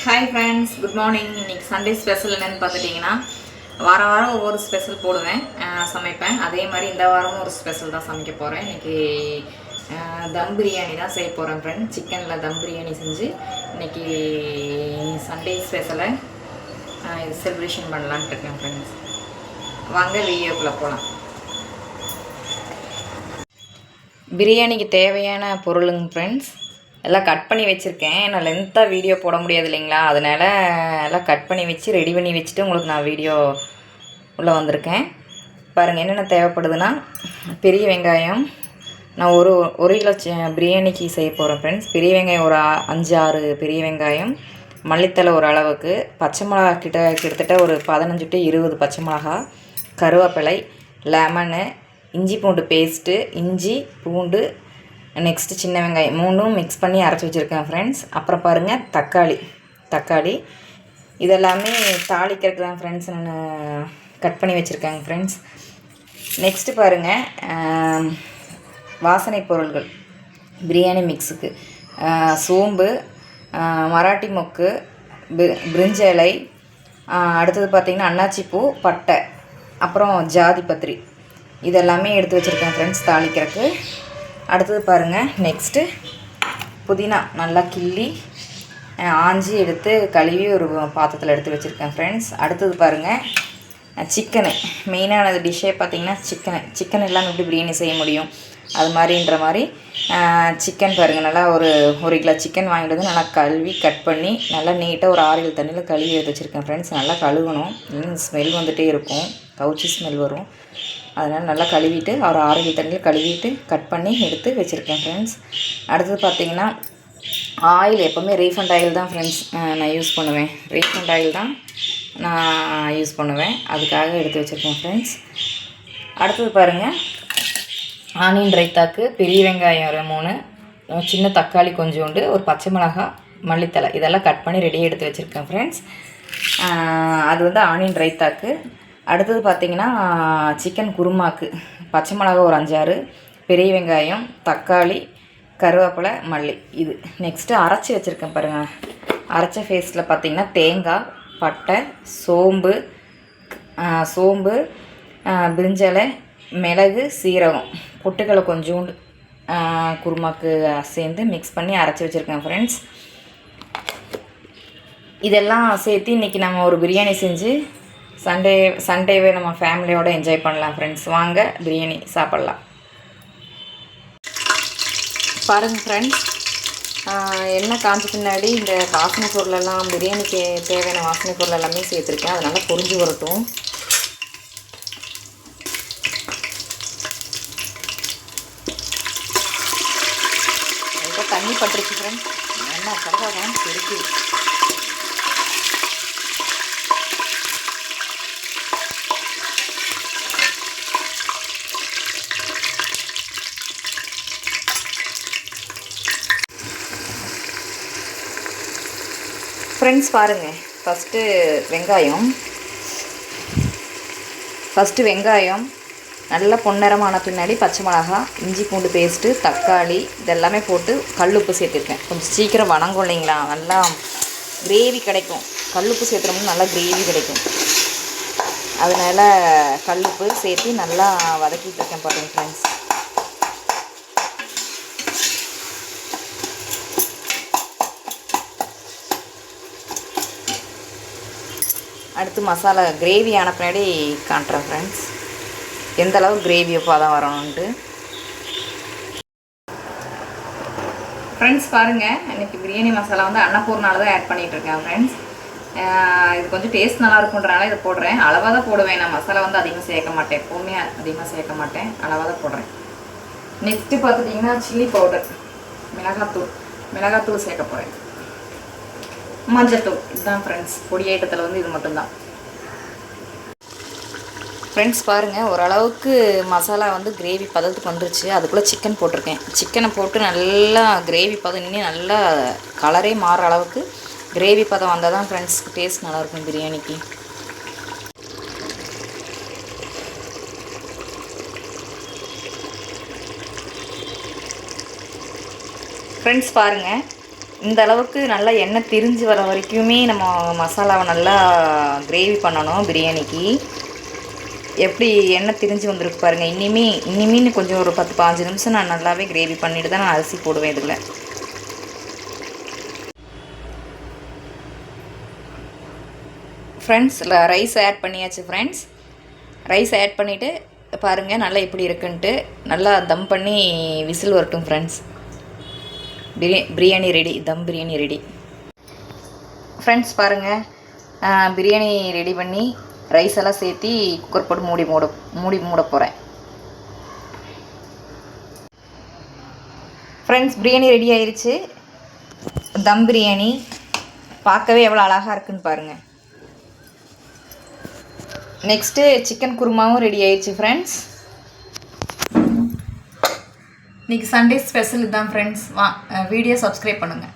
Hi friends, good morning. இன்றைக்கி Sunday special என்னென்னு பார்த்துட்டிங்கன்னா, வாரம் வாரம் ஒவ்வொரு ஸ்பெஷல் போடுவேன், சமைப்பேன். அதே மாதிரி இந்த வாரமும் ஒரு ஸ்பெஷல் தான் சமைக்க போகிறேன். இன்றைக்கி தம் பிரியாணி தான் செய்ய போகிறேன் ஃப்ரெண்ட். சிக்கனில் தம் பிரியாணி செஞ்சு இன்றைக்கி சண்டே ஸ்பெஷலை இது செலிப்ரேஷன் பண்ணலான்ட்டு இருக்கேன் ஃப்ரெண்ட்ஸ். வாங்க வீடியோக்குள்ளே போகலாம். பிரியாணிக்கு தேவையான பொருளுங்க ஃப்ரெண்ட்ஸ், எல்லாம் கட் பண்ணி வச்சுருக்கேன். நான் லென்த்தாக வீடியோ போட முடியாது இல்லைங்களா, அதனால் எல்லாம் கட் பண்ணி வச்சு ரெடி பண்ணி வச்சுட்டு உங்களுக்கு நான் வீடியோ உள்ளே வந்திருக்கேன். பாருங்கள் என்னென்ன தேவைப்படுதுன்னா, பெரிய வெங்காயம் நான் ஒரு கிலோ பிரியாணிக்கு செய்ய போகிறேன் ஃப்ரெண்ட்ஸ். பெரிய வெங்காயம் ஒரு 5-6 பெரிய வெங்காயம், மல்லித்தலை ஒரு அளவுக்கு, பச்சை மிளகா கிட்டத்தட்ட ஒரு 15 to 20 பச்சை மிளகா, கருவேப்பிலை, லெமனு, இஞ்சி பூண்டு பேஸ்ட்டு, இஞ்சி பூண்டு, நெக்ஸ்ட்டு சின்ன வெங்காயம் 3ம் மிக்ஸ் பண்ணி அரைச்சி வச்சுருக்கேன் ஃப்ரெண்ட்ஸ். அப்புறம் பாருங்கள் தக்காளி இதெல்லாமே தாளிக்கிறதுக்கு தான் ஃப்ரெண்ட்ஸ் நான் கட் பண்ணி வச்சுருக்கேங்க ஃப்ரெண்ட்ஸ். நெக்ஸ்ட்டு பாருங்கள் வாசனை பொருள்கள் பிரியாணி மிக்ஸுக்கு சோம்பு, மராட்டி மொக்கு, பிரிஞ்சி இலை, அடுத்தது பார்த்திங்கன்னா அன்னாச்சிப்பூ, பட்டை, அப்புறம் ஜாதி பத்திரி இதெல்லாமே எடுத்து வச்சுருக்கேன் ஃப்ரெண்ட்ஸ் தாளிக்கிறதுக்கு. அடுத்தது பாருங்கள் நெக்ஸ்ட்டு புதினா நல்லா கிள்ளி ஆஞ்சி எடுத்து கழுவி ஒரு பாத்திரத்தில் எடுத்து வச்சுருக்கேன் ஃப்ரெண்ட்ஸ். அடுத்தது பாருங்கள் சிக்கனு, மெயினானது டிஷ்ஷே பார்த்திங்கன்னா சிக்கன் இல்லாமல் எப்படி பிரியாணி செய்ய முடியும், அது மாதிரின்ற மாதிரி சிக்கன் பாருங்கள் நல்லா ஒரு கிலோ சிக்கன் வாங்கிட்டு வந்து நல்லா கழுவி கட் பண்ணி நல்லா நீட்டாக ஒரு 6-7 தண்ணியில் கழுவி எடுத்து வச்சுருக்கேன் ஃப்ரெண்ட்ஸ். நல்லா கழுவணும், ஸ்மெல் வந்துகிட்டே இருக்கும், கவுச்சி ஸ்மெல் வரும். அதனால் நல்லா கழுவிட்டு ஒரு 6-7 தண்ணியில் கழுவிட்டு கட் பண்ணி எடுத்து வச்சுருக்கேன் ஃப்ரெண்ட்ஸ். அடுத்தது பார்த்திங்கன்னா ஆயில் எப்போவுமே ரீஃபண்ட் ஆயில் தான் ஃப்ரெண்ட்ஸ் நான் யூஸ் பண்ணுவேன். ரீஃபண்ட் ஆயில் தான் நான் யூஸ் பண்ணுவேன், அதுக்காக எடுத்து வச்சுருக்கேன் ஃப்ரெண்ட்ஸ். அடுத்தது பாருங்கள் ஆனியன் ரைத்தாக்கு பெரிய வெங்காயம் ஒரு 3, சின்ன தக்காளி கொஞ்சோண்டு, ஒரு பச்சை மிளகா, மல்லித்தலை இதெல்லாம் கட் பண்ணி ரெடியாக எடுத்து வச்சுருக்கேன் ஃப்ரெண்ட்ஸ். அது வந்து ஆனியன் ரைத்தாக்கு. அடுத்தது பார்த்திங்கன்னா சிக்கன் குருமாக்கு பச்சை மிளகா ஒரு 5-6, பெரிய வெங்காயம், தக்காளி, கருவேப்பிலை, மல்லி இது. நெக்ஸ்ட்டு அரைச்சி வச்சுருக்கேன் பாருங்கள். அரைச்ச ஃபேஸில் பார்த்திங்கன்னா தேங்காய், பட்டை, சோம்பு, பிரிஞ்சலை, மிளகு, சீரகம், பொட்டுக்கடலை கொஞ்சோண்டு குருமாக்கு சேர்ந்து மிக்ஸ் பண்ணி அரைச்சி வச்சுருக்கேன் ஃப்ரெண்ட்ஸ். இதெல்லாம் சேர்த்து இன்றைக்கி நம்ம ஒரு பிரியாணி செஞ்சு சண்டேவே நம்ம ஃபேமிலியோடு என்ஜாய் பண்ணலாம் ஃப்ரெண்ட்ஸ். வாங்க பிரியாணி சாப்பிட்லாம். பாருங்கள் ஃப்ரெண்ட்ஸ், எண்ணெய் காஞ்ச பின்னாடி இந்த வாசனை பொருளெல்லாம் பிரியாணிக்கு தேவையான வாசனை பொருள் எல்லாமே சேர்த்துருக்கேன். அதனால் பொரிஞ்சு வரட்டும். இப்போ தண்ணி பட்டுருச்சு ஃப்ரெண்ட்ஸ், எண்ணெய் கடகாதான் இருக்கு. ஃப்ரெண்ட்ஸ் பாருங்கள், ஃபஸ்ட்டு வெங்காயம் நல்லா பொன்னிறமான பின்னாடி பச்சை மிளகா, இஞ்சி பூண்டு பேஸ்ட்டு, தக்காளி இதெல்லாமே போட்டு கல்லுப்பு சேர்த்துருக்கேன். கொஞ்சம் சீக்கிரம் வணங்கும் இல்லைங்களா, நல்லா கிரேவி கிடைக்கும். கல்லுப்பு சேர்த்துறோம்னா நல்லா கிரேவி கிடைக்கும், அதனால் கல்லுப்பு சேர்த்து நல்லா வதக்கிட்டு இருக்கேன் பாருங்கள் ஃப்ரெண்ட்ஸ். அடுத்து மசாலா கிரேவி ஆன பின்னாடி காட்டுறேன் ஃப்ரெண்ட்ஸ், எந்த அளவு கிரேவி தான் வரணுன்ட்டு. ஃப்ரெண்ட்ஸ் பாருங்கள், இன்றைக்கி பிரியாணி மசாலா வந்து அன்னப்பூர்னால தான் ஆட் பண்ணிகிட்ருக்கேன் ஃப்ரெண்ட்ஸ். இது கொஞ்சம் டேஸ்ட் நல்லா இருக்குன்றனால இதை போடுறேன். அளவாக தான் போடுவேன், நான் மசாலா வந்து அதிகமாக சேர்க்க மாட்டேன், எப்போவுமே அதிகமாக சேர்க்க மாட்டேன், அளவாக தான் போடுறேன். நெக்ஸ்ட்டு பார்த்துட்டிங்கன்னா சில்லி பவுடர், மிளகாத்தூள் சேர்க்க போகிறேன். மஞ்சத்தூள் இதுதான் ஃப்ரெண்ட்ஸ், பொடி ஐட்டத்தில் வந்து இது மட்டும்தான். ஃப்ரெண்ட்ஸ் பாருங்கள், ஓரளவுக்கு மசாலா வந்து கிரேவி பதத்துக்கு வந்துருச்சு. அதுக்குள்ளே சிக்கன் போட்டிருக்கேன். சிக்கனை போட்டு நல்லா கிரேவி பதம் இன்னும் நல்லா கலரே மாறுற அளவுக்கு கிரேவி பதம் வந்தால் தான் ஃப்ரெண்ட்ஸ் டேஸ்ட் நல்லாயிருக்கும் பிரியாணிக்கு. ஃப்ரெண்ட்ஸ் பாருங்கள், இந்த அளவுக்கு நல்லா எண்ணெய் திரிஞ்சு வர வரைக்குமே நம்ம மசாலாவை நல்லா கிரேவி பண்ணணும் பிரியாணிக்கு. எப்படி எண்ணெய் திரிஞ்சு வந்துருக்கு பாருங்கள். இனிமே கொஞ்சம் ஒரு 10-15 நிமிஷம் நான் நல்லாவே கிரேவி பண்ணிவிட்டு தான் நான் அரிசி போடுவேன் இதில். ஃப்ரெண்ட்ஸ் ரைஸ் ஆட் பண்ணியாச்சு ஃப்ரெண்ட்ஸ். ரைஸ் ஆட் பண்ணிவிட்டு பாருங்கள் நல்லா எப்படி இருக்குன்ட்டு. நல்லா தம் பண்ணி விசில் வரட்டும் ஃப்ரெண்ட்ஸ். பிரியாணி ரெடி, தம் பிரியாணி ரெடி ஃப்ரெண்ட்ஸ். பாருங்கள் பிரியாணி ரெடி பண்ணி ரைஸ் எல்லாம் சேர்த்தி குக்கர் போட்டு மூடி மூட போகிறேன் ஃப்ரெண்ட்ஸ். பிரியாணி ரெடி ஆயிடுச்சு. தம் பிரியாணி பார்க்கவே எவ்வளோ அழகாக இருக்குன்னு பாருங்கள். நெக்ஸ்ட்டு சிக்கன் குருமாவும் ரெடி ஆயிடுச்சு ஃப்ரெண்ட்ஸ். இன்றைக்கி சண்டே ஸ்பெஷல் இதுதான் ஃப்ரெண்ட்ஸ். வீடியோ சப்ஸ்கிரைப் பண்ணுங்கள்.